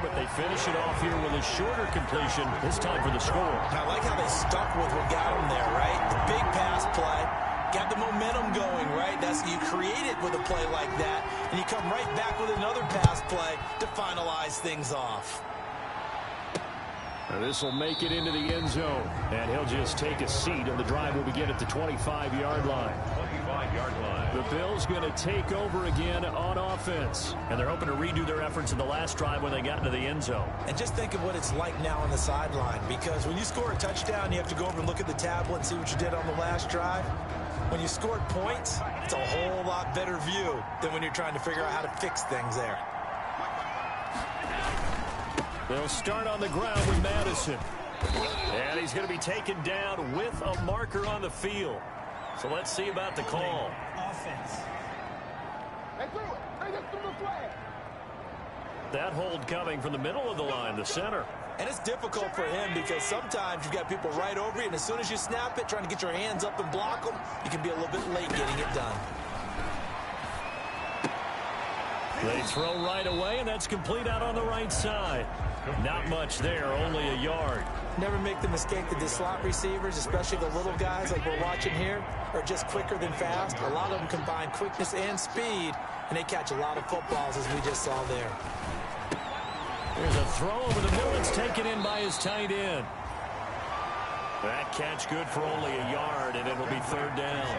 Speaker 6: But they finish it off here with a shorter completion, this time for the score.
Speaker 3: I like how they stuck with what got them there, right? The big pass play, got the momentum going, right? That's you create it with a play like that, and you come right back with another pass play to finalize things off.
Speaker 6: And this will make it into the end zone, and he'll just take a seat, and the drive will begin at the 25-yard line.
Speaker 2: 25-yard line.
Speaker 6: The Bills going to take over again on offense, and they're hoping to redo their efforts in the last drive when they got into the end zone.
Speaker 3: And just think of what it's like now on the sideline, because when you score a touchdown, you have to go over and look at the tablet and see what you did on the last drive. When you scored points, it's a whole lot better view than when you're trying to figure out how to fix things there.
Speaker 6: They'll start on the ground with Madison. And he's going to be taken down with a marker on the field. So let's see about the call.
Speaker 5: Offense.
Speaker 6: That hold coming from the middle of the line, the center.
Speaker 3: And it's difficult for him because sometimes you've got people right over you, and as soon as you snap it, trying to get your hands up and block them, you can be a little bit late getting it done.
Speaker 6: They throw right away, and that's complete out on the right side. Not much there, only a yard.
Speaker 3: Never make the mistake that the slot receivers, especially the little guys like we're watching here, are just quicker than fast. A lot of them combine quickness and speed, and they catch a lot of footballs, as we just saw there.
Speaker 6: There's a throw over the middle. It's taken in by his tight end. That catch good for only a yard, and it'll be third down.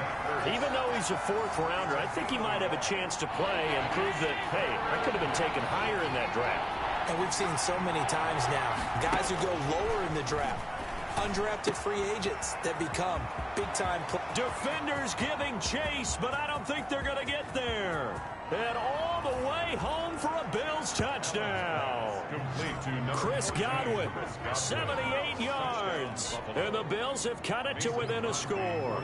Speaker 6: Even though he's a fourth rounder, I think he might have a chance to play and prove that, hey, I could have been taken higher in that draft.
Speaker 3: And we've seen so many times now, guys who go lower in the draft, undrafted free agents that become big-time players.
Speaker 6: Defenders giving chase, but I don't think they're going to get there. And all the way home for a Bills touchdown. Chris Godwin, 78 yards. And the Bills have cut it to within a score.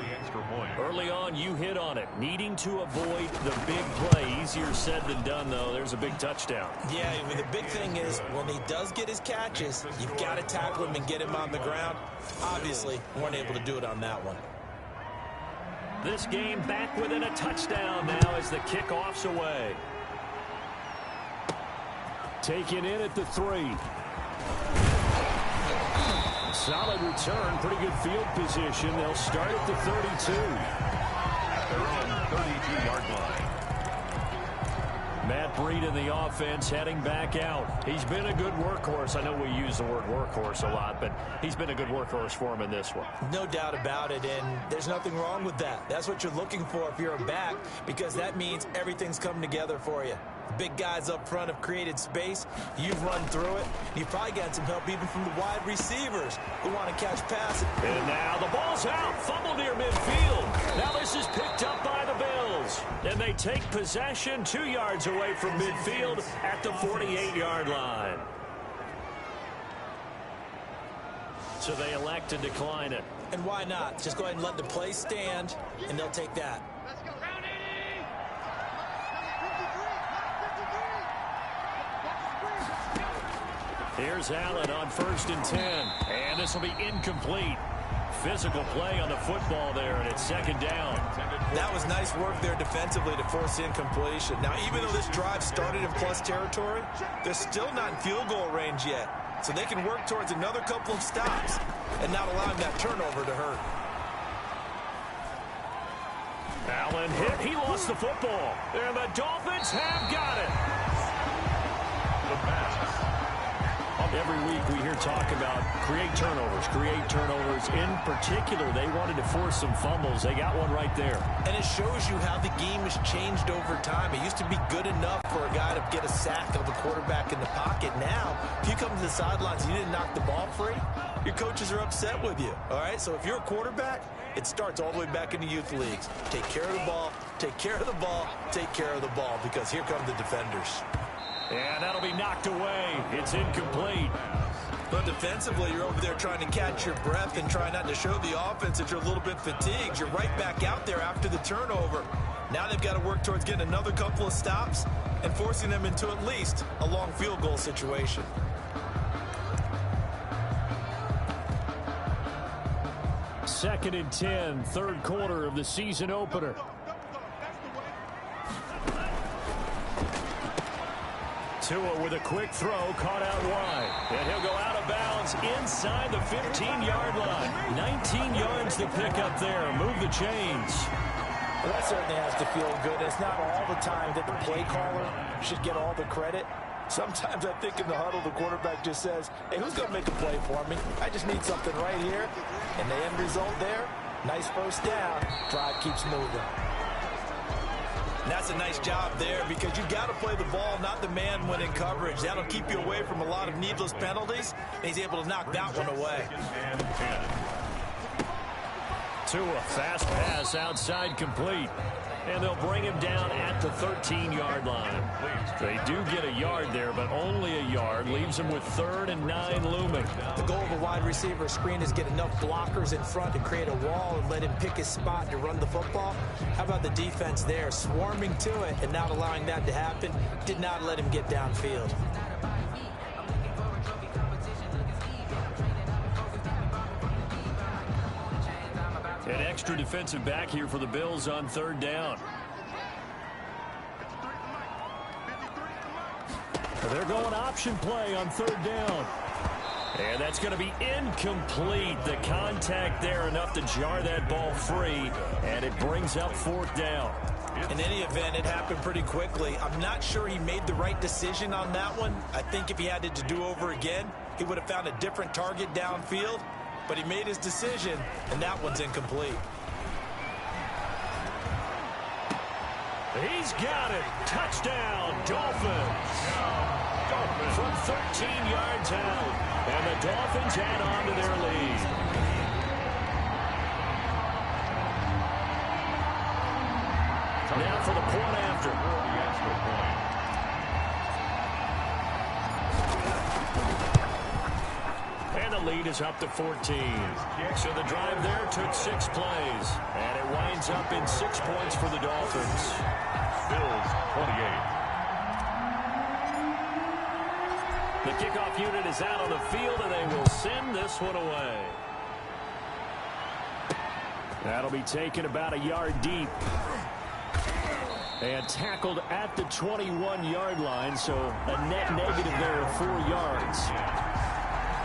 Speaker 6: Early on, you hit on it. Needing to avoid the big play. Easier said than done, though. There's a big touchdown.
Speaker 3: Yeah, I mean, the big thing is when he does get his catches, you've got to tackle him and get him on the ground. Obviously, weren't able to do it on that one.
Speaker 6: This game back within a touchdown now as the kickoff's away. Taken in at the 3. Solid return, pretty good field position. They'll start at the 32.
Speaker 2: At their own 32-yard line.
Speaker 6: Matt Breed in the offense heading back out. He's been a good workhorse. I know we use the word workhorse a lot, but he's been a good workhorse for him in this one.
Speaker 3: No doubt about it, and there's nothing wrong with that. That's what you're looking for if you're a back, because that means everything's come together for you. The big guys up front have created space. You've run through it. You've probably gotten some help even from the wide receivers who want to catch passes.
Speaker 6: And now the ball's out. Fumble near midfield. Now this is picked up by the Bills. And they take possession 2 yards away from midfield at the 48-yard line. So they elect to decline it.
Speaker 3: And why not? Just go ahead and let the play stand, and they'll take that.
Speaker 6: Here's Allen on 1st and 10. And this will be incomplete. Physical play on the football there, and it's second down.
Speaker 3: That was nice work there defensively to force incompletion. Now, even though this drive started in plus territory, they're still not in field goal range yet. So they can work towards another couple of stops and not allowing that turnover to hurt.
Speaker 6: Allen hit. He lost the football. And the Dolphins have got it.
Speaker 2: The pass.
Speaker 6: Every week we hear talk about create turnovers. In particular, they wanted to force some fumbles. They got one right there.
Speaker 3: And it shows you how the game has changed over time. It used to be good enough for a guy to get a sack of a quarterback in the pocket. Now, if you come to the sidelines and you didn't knock the ball free, your coaches are upset with you. All right? So if you're a quarterback, it starts all the way back in the youth leagues. Take care of the ball, take care of the ball, take care of the ball, because here come the defenders.
Speaker 6: And that'll be knocked away. It's incomplete.
Speaker 3: But defensively, you're over there trying to catch your breath and try not to show the offense that you're a little bit fatigued. You're right back out there after the turnover. Now they've got to work towards getting another couple of stops and forcing them into at least a long field goal situation.
Speaker 6: Second and 10, third quarter of the season opener. Tua with a quick throw, caught out wide. And he'll go out of bounds inside the 15-yard line. 19 yards to pick up there. Move the chains.
Speaker 3: Well, that certainly has to feel good. It's not all the time that the play caller should get all the credit. Sometimes I think in the huddle, the quarterback just says, hey, who's going to make a play for me? I just need something right here. And the end result there, nice first down. Drive keeps moving. And that's a nice job there, because you've got to play the ball, not the man when in coverage. That'll keep you away from a lot of needless penalties, and he's able to knock that one away.
Speaker 6: Tua, fast pass outside, complete. And they'll bring him down at the 13-yard line. They do get a yard there, but only a yard. Leaves them with 3rd and 9 looming.
Speaker 3: The goal of a wide receiver screen is get enough blockers in front to create a wall and let him pick his spot to run the football. How about the defense there, swarming to it and not allowing that to happen? Did not let him get downfield.
Speaker 6: An extra defensive back here for the Bills on 3rd down. They're going option play on 3rd down. And that's going to be incomplete. The contact there enough to jar that ball free, and it brings up 4th down.
Speaker 3: In any event, it happened pretty quickly. I'm not sure he made the right decision on that one. I think if he had it to do over again, he would have found a different target downfield. But he made his decision, and that one's incomplete.
Speaker 6: He's got it. Touchdown, Dolphins. From 13 yards out, and the Dolphins add on to their lead. Now for the point after. And the lead is up to 14. So the drive there took 6 plays, and it winds up in 6 points for the Dolphins.
Speaker 2: Bills 28.
Speaker 6: The kickoff unit is out on the field, and they will send this one away. That'll be taken about a yard deep. And tackled at the 21-yard line, so a net negative there of 4 yards.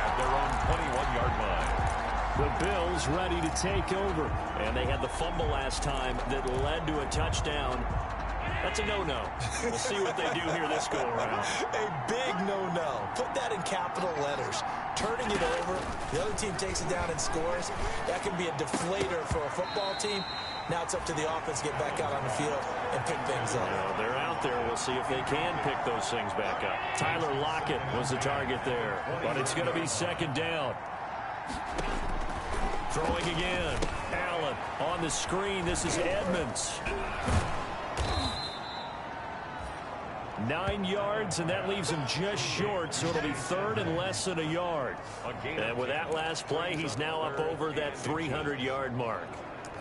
Speaker 2: At their own 21-yard line.
Speaker 6: The Bills ready to take over. And they had the fumble last time that led to a touchdown. That's a no-no. We'll see what they do here this go-around.
Speaker 3: A big no-no. Put that in capital letters. Turning it over, the other team takes it down and scores. That can be a deflator for a football team. Now it's up to the offense to get back out on the field and pick things up.
Speaker 6: Well, they're out there. We'll see if they can pick those things back up. Tyler Lockett was the target there, but it's going to be 2nd down. Throwing again. Allen on the screen. This is Edmonds. 9 yards, and that leaves him just short, so it'll be 3rd and less than a yard. And with that last play, he's now up over that 300-yard mark.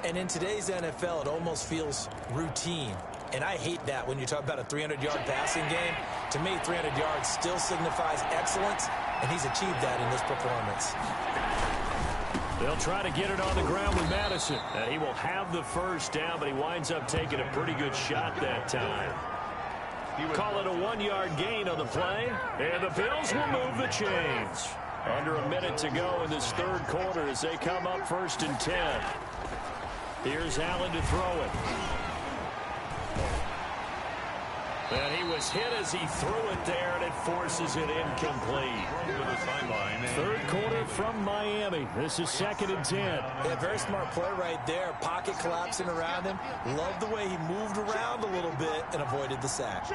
Speaker 3: And in today's NFL, it almost feels routine. And I hate that when you talk about a 300-yard passing game. To me, 300 yards still signifies excellence, and he's achieved that in this performance.
Speaker 6: They'll try to get it on the ground with Madison. And he will have the 1st down, but he winds up taking a pretty good shot that time. Call it a 1-yard gain on the play, and the Bills will move the chains. Under a minute to go in this 3rd quarter as they come up 1st and 10. Here's Allen to throw it. And he was hit as he threw it there, and it forces it incomplete.
Speaker 2: To the sideline.
Speaker 6: 3rd quarter from Miami. This is 2nd and 10.
Speaker 3: Yeah, very smart play right there. Pocket collapsing around him. Love the way he moved around a little bit and avoided the sack.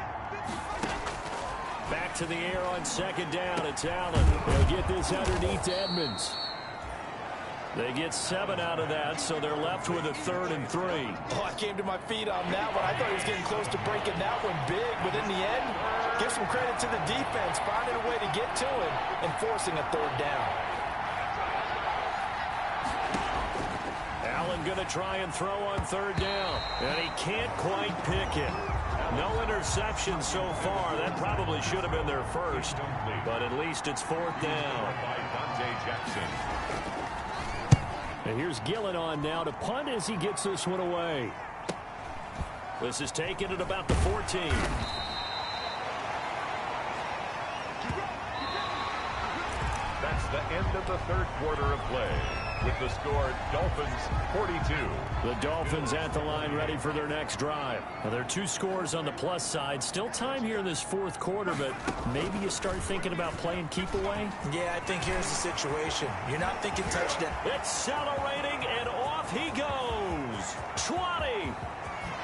Speaker 6: Back to the air on 2nd down. It's Allen. They'll get this underneath to Edmonds. They get 7 out of that, so they're left with a 3rd and 3.
Speaker 3: Oh, I came to my feet on that one. I thought he was getting close to breaking that one big, but in the end, give some credit to the defense, finding a way to get to him and forcing a 3rd down.
Speaker 6: Allen going to try and throw on 3rd down, and he can't quite pick it. No interception so far. That probably should have been their 1st, but at least it's 4th down.
Speaker 2: By Dante Jackson.
Speaker 6: And here's Gillen on now to punt as he gets this one away. This is taken at about the 14.
Speaker 2: That's the end of the 3rd quarter of play. With the score, Dolphins 42.
Speaker 6: The Dolphins at the line ready for their next drive. Now, there are 2 scores on the plus side. Still time here in this 4th quarter, but maybe you start thinking about playing keep away.
Speaker 3: Yeah, I think here's the situation. You're not thinking touchdown.
Speaker 6: Accelerating, and off he goes. 20.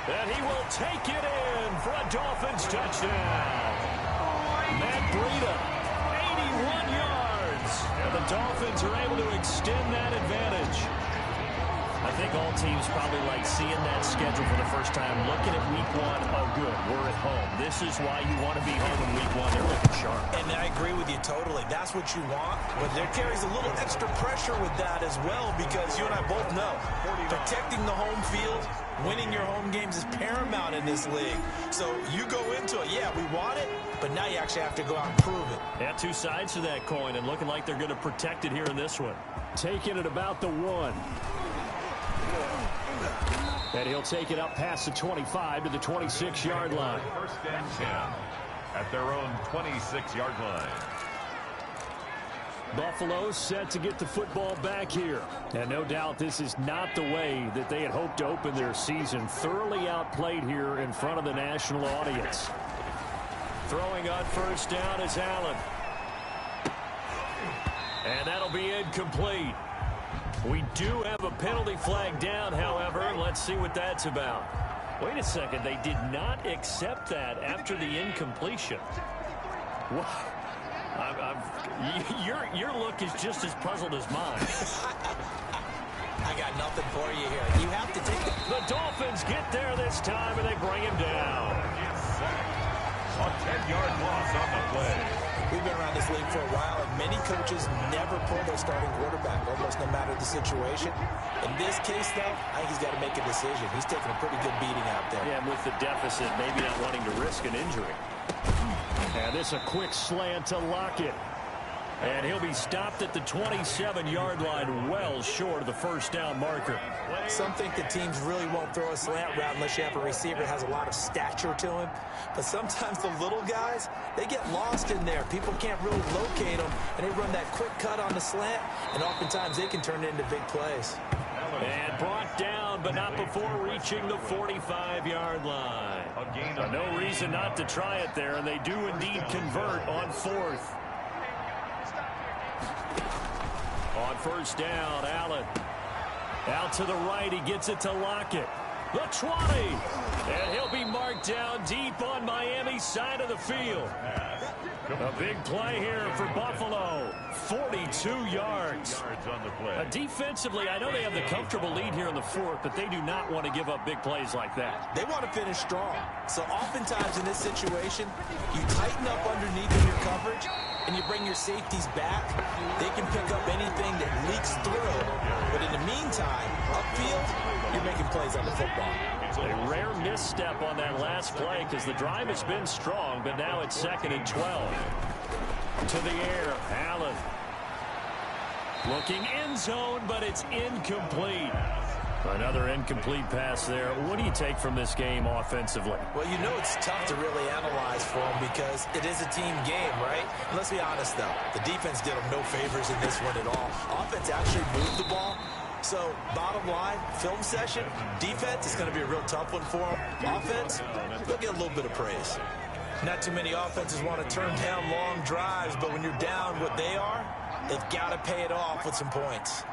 Speaker 6: And he will take it in for a Dolphins touchdown. Matt Breida, 81 yards. And the Dolphins are able to extend that advantage. I think all teams probably like seeing that schedule for the first time, looking at week 1. Oh, good, we're at home. This is why you want to be home in week 1. They're looking sharp.
Speaker 3: And I agree with you totally. That's what you want. But there carries a little extra pressure with that as well, because you and I both know protecting the home field, winning your home games is paramount in this league. So you go into it, yeah, we want it, but now you actually have to go out and prove it.
Speaker 6: Yeah, 2 sides to that coin, and looking like they're going to protect it here in this one. Taking it about the 1. And he'll take it up past the 25 to the 26-yard line.
Speaker 2: 1st and 10. at their own 26-yard line.
Speaker 6: Buffalo set to get the football back here. And no doubt this is not the way that they had hoped to open their season. Thoroughly outplayed here in front of the national audience. Throwing on first down is Allen. And that'll be incomplete. We do have a penalty flag down, however. Let's see what that's about. Wait a second. They did not accept that after the incompletion. Wow. Your look is just as puzzled as mine.
Speaker 3: I got nothing for you here. You have to take it.
Speaker 6: The Dolphins get there this time, and they bring him down.
Speaker 2: A 10-yard loss on the play.
Speaker 3: We've been around this league for a while, and many coaches never pull their starting quarterback, almost no matter the situation. In this case, though, I think he's got to make a decision. He's taking a pretty good beating out there.
Speaker 6: Yeah, and with the deficit, maybe not wanting to risk an injury. And this a quick slant to Lockett. And he'll be stopped at the 27-yard line, well short of the first down marker.
Speaker 3: Some think that teams really won't throw a slant route unless you have a receiver that has a lot of stature to him. But sometimes the little guys, they get lost in there. People can't really locate them, and they run that quick cut on the slant, and oftentimes they can turn it into big plays.
Speaker 6: And brought down, but not before reaching the 45-yard line. No reason not to try it there, and they do indeed convert on fourth. On first down, Allen. Out to the right, he gets it to Lockett. The 20. And he'll be marked down deep on Miami's side of the field. A big play here for Buffalo. 42 yards. Defensively, I know they have the comfortable lead here in the fourth, but they do not want to give up big plays like that.
Speaker 3: They want to finish strong. So oftentimes in this situation, you tighten up underneath in your coverage, and you bring your safeties back. They can pick up anything that leaks through. But in the meantime, upfield, you're making plays on the football.
Speaker 6: A rare misstep on that last play because the drive has been strong, but now it's 2nd and 12. To the air, Allen. Looking end zone, but it's incomplete. Another incomplete pass there. What do you take from this game offensively?
Speaker 3: Well, you know it's tough to really analyze for them because it is a team game, right? And let's be honest, though. The defense did them no favors in this one at all. Offense actually moved the ball. So, bottom line, film session, defense is going to be a real tough one for them. Offense, they'll get a little bit of praise. Not too many offenses want to turn down long drives, but when you're down what they are, they've got to pay it off with some points.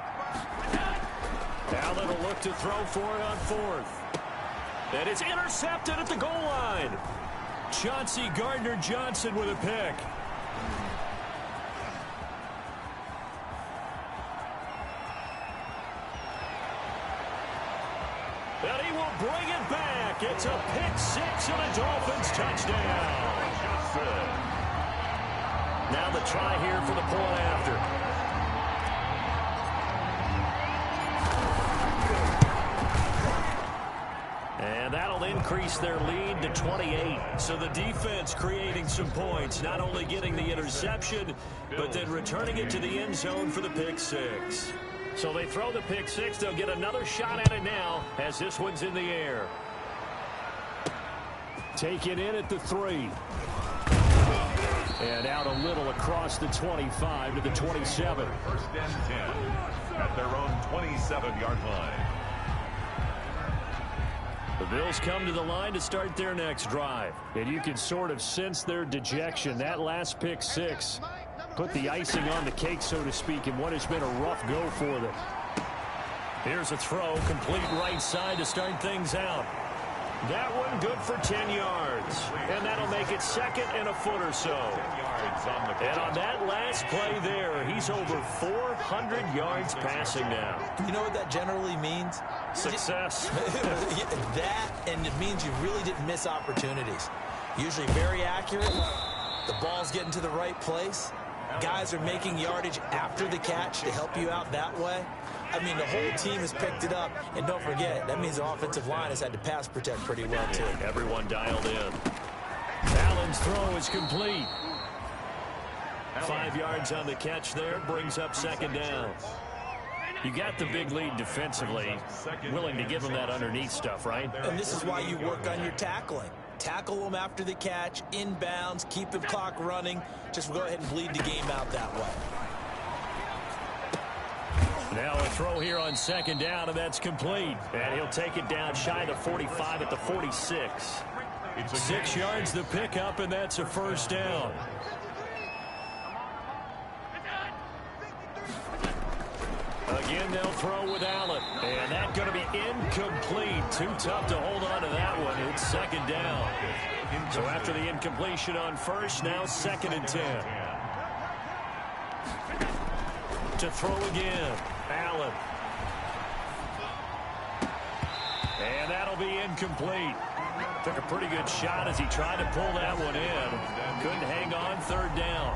Speaker 6: Allen will look to throw for it on fourth. And it's intercepted at the goal line. Chauncey Gardner-Johnson with a pick. And he will bring it back. It's a pick six and a Dolphins touchdown. Now the try here for the point after. And that'll increase their lead to 28. So the defense creating some points, not only getting the interception, but then returning it to the end zone for the pick six. So they throw the pick six. They'll get another shot at it now as this one's in the air. Take it in at the 3. And out a little across the 25 to the 27.
Speaker 2: First and 10 at their own 27-yard line.
Speaker 6: The Bills come to the line to start their next drive. And you can sort of sense their dejection. That last pick six put the icing on the cake, so to speak, in what has been a rough go for them. Here's a throw, complete right side to start things out. That one good for 10 yards. And that'll make it 2nd and a foot or so. And on that last play there, he's over 400 yards passing now.
Speaker 3: You know what that generally means?
Speaker 6: Success.
Speaker 3: That, and it means you really didn't miss opportunities. Usually very accurate. The ball's getting to the right place. Guys are making yardage after the catch to help you out that way. I mean, the whole team has picked it up. And don't forget, that means the offensive line has had to pass protect pretty well, too.
Speaker 6: Everyone dialed in. Allen's throw is complete. 5 yards on the catch there, brings up 2nd down. You got the big lead defensively, willing to give them that underneath stuff, right?
Speaker 3: And this is why you work on your tackling. Tackle them after the catch, inbounds, keep the clock running. Just go ahead and bleed the game out that way.
Speaker 6: Now a throw here on second down, and that's complete. And he'll take it down shy of the 45 at the 46. 6 yards the pickup, and that's a first down. Again, they'll throw with Allen. And that's going to be incomplete. Too tough to hold on to that one. It's second down. So after the incompletion on first, now second and 10. To throw again. Allen. And that'll be incomplete. Took a pretty good shot as he tried to pull that one in. Couldn't hang on, third down.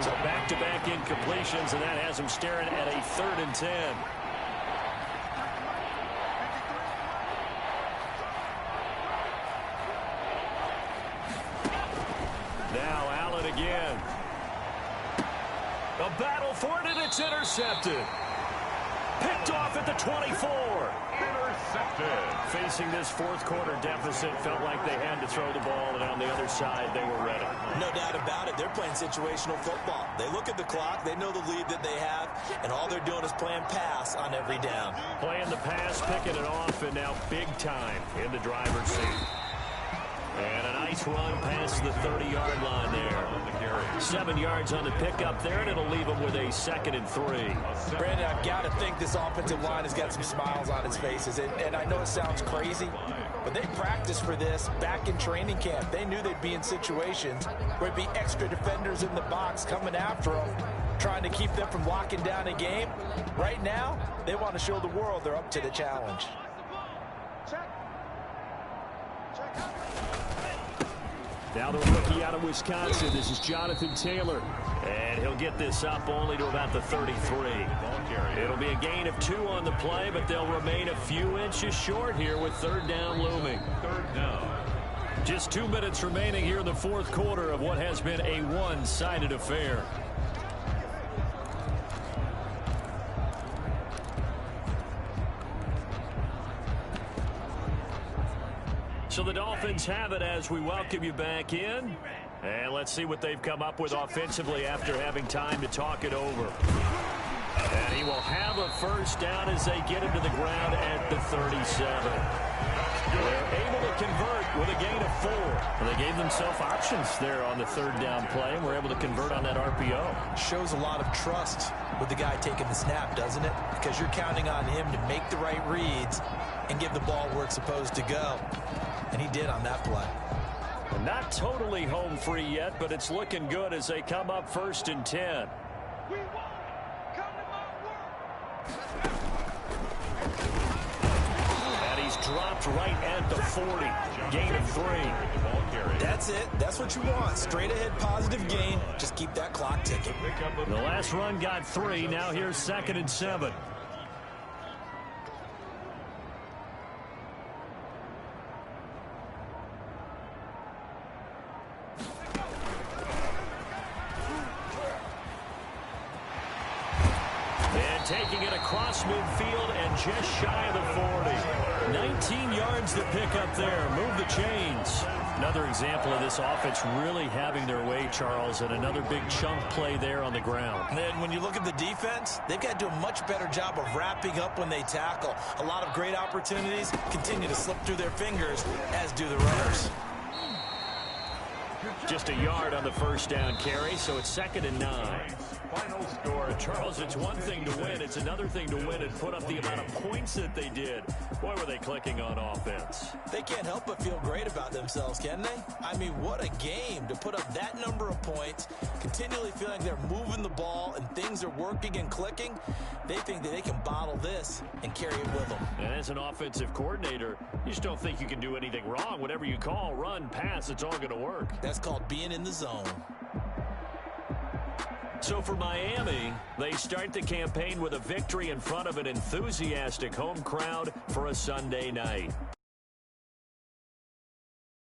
Speaker 6: So back-to-back incompletions, and that has him staring at a 3rd and 10. Now Allen again. A battle for it, and it's intercepted. Picked off at the 24. Intercepted. Facing this fourth quarter deficit, felt like they had to throw the ball, and on the other side, they were ready.
Speaker 3: No doubt about it. They're playing situational football. They look at the clock. They know the lead that they have, and all they're doing is playing pass on every down.
Speaker 6: Playing the pass, picking it off, and now big time in the driver's seat. And a nice run past the 30-yard line there. 7 yards on the pickup there, and it'll leave them with a 2nd and 3.
Speaker 3: Brandon, I've got to think this offensive line has got some smiles on its faces. And I know it sounds crazy, but they practiced for this back in training camp. They knew they'd be in situations where it'd be extra defenders in the box coming after them, trying to keep them from locking down a game. Right now, they want to show the world they're up to the challenge.
Speaker 6: Now the rookie out of Wisconsin. This is Jonathan Taylor. And he'll get this up only to about the 33. It'll be a gain of 2 on the play, but they'll remain a few inches short here with 3rd down looming. 3rd down. Just 2 minutes remaining here in the fourth quarter of what has been a one-sided affair. So the Dolphins have it as we welcome you back in. And let's see what they've come up with offensively after having time to talk it over. And he will have a first down as they get him to the ground at the 37. They're able to convert with a gain of 4. Well, they gave themselves options there on the 3rd down play, and were able to convert on that RPO.
Speaker 3: Shows a lot of trust with the guy taking the snap, doesn't it? Because you're counting on him to make the right reads and give the ball where it's supposed to go. And he did on that play.
Speaker 6: Not totally home free yet, but it's looking good as they come up 1st and 10. And he's dropped right at the 40. Gain of 3.
Speaker 3: That's it. That's what you want. Straight ahead positive gain. Just keep that clock ticking.
Speaker 6: The last run got 3. Now here's 2nd and 7. Taking it across midfield and just shy of the 40. 19 yards to pick up there. Move the chains. Another example of this offense really having their way, Charles, and another big chunk play there on the ground.
Speaker 3: And then when you look at the defense, they've got to do a much better job of wrapping up when they tackle. A lot of great opportunities continue to slip through their fingers, as do the runners.
Speaker 6: Just a yard on the first down carry, so it's 2nd and 9. Final score. Charles, it's one thing to win. It's another thing to win and put up the amount of points that they did. Boy, were they clicking on offense.
Speaker 3: They can't help but feel great about themselves, can they? I mean, what a game to put up that number of points, continually feeling they're moving the ball and things are working and clicking. They think that they can bottle this and carry it with them.
Speaker 6: And as an offensive coordinator, you just don't think you can do anything wrong. Whatever you call, run, pass, it's all going to work.
Speaker 3: That's called being in the zone.
Speaker 6: So for Miami, they start the campaign with a victory in front of an enthusiastic home crowd for a Sunday night.